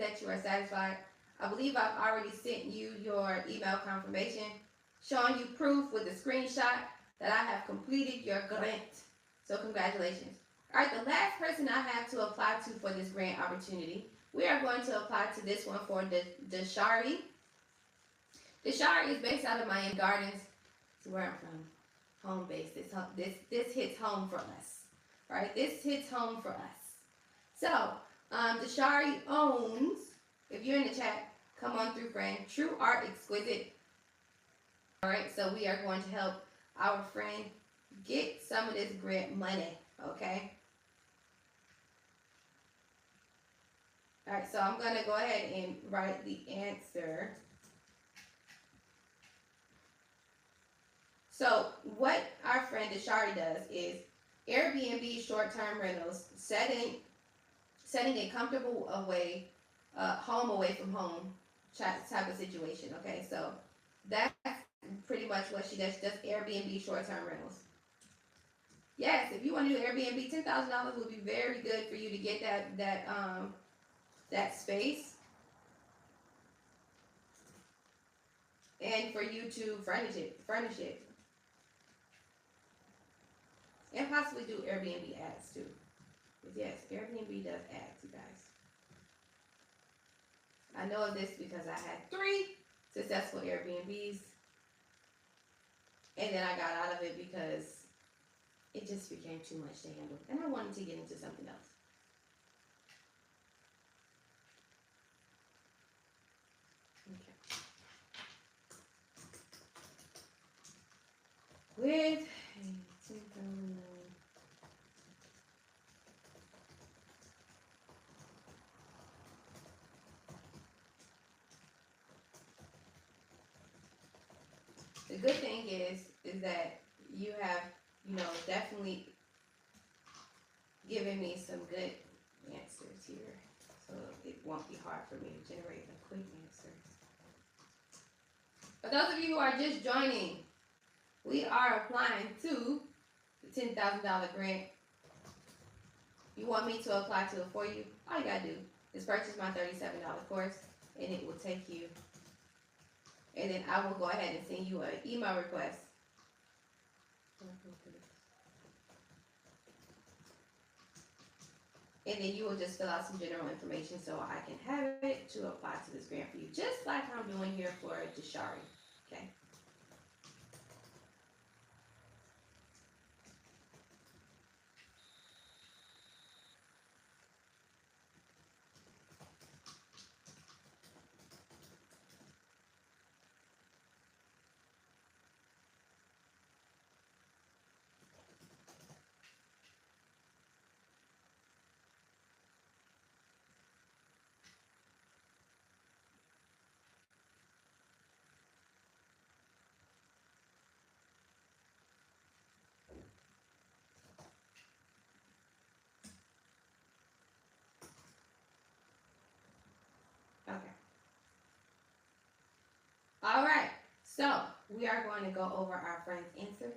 that you are satisfied. I believe I've already sent you your email confirmation showing you proof with a screenshot that I have completed your grant. So congratulations. All right, the last person I have to apply to for this grant opportunity, we are going to apply to this one for Deshari. Deshari is based out of Miami Gardens. It's where I'm from. Home base. This hits home for us. Right? This hits home for us. So, Deshari owns, if you're in the chat, come on through, friend. True Art Exquisite. All right, so we are going to help our friend get some of this grant money. Okay. All right, so I'm going to go ahead and write the answer. So what our friend Deshari does is Airbnb short-term rentals, setting a comfortable home away from home type of situation. Okay, so that's pretty much what she does. She does Airbnb short-term rentals. Yes, if you want to do Airbnb, $10,000 would be very good for you to get that space, and for you to furnish it, and possibly do Airbnb ads too. But yes, Airbnb does ads, you guys. I know of this because I had 3 successful Airbnbs, and then I got out of it because it just became too much to handle, and I wanted to get into something else. Okay. With the good thing is that you have, definitely given me some good answers here. So it won't be hard for me to generate a quick answer. For those of you who are just joining, we are applying to the $10,000 grant. You want me to apply to it for you? All you gotta do is purchase my $37 course, and it will take you. And then I will go ahead and send you an email request. And then you will just fill out some general information so I can have it to apply to this grant for you, just like I'm doing here for Deshari. Okay. Okay. All right. So we are going to go over our friend's answer.